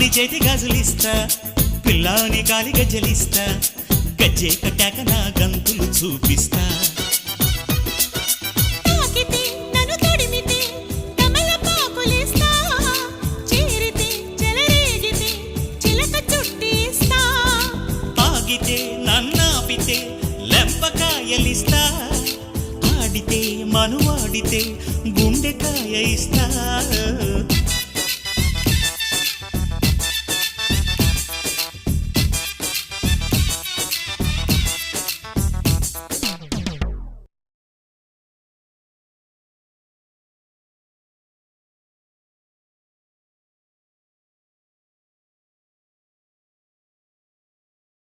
పిల్లాని చేతి గాజులిస్తా, పిల్లాని కాలి గజ్జలిస్తా, గజ్జే కట్టాక నా గంతులు చూపిస్తా. ఆగితే నన్నాపితే లెంపకాయలిస్తా, ఆడితే మనువాడితే గుండెకాయ ఇస్తా.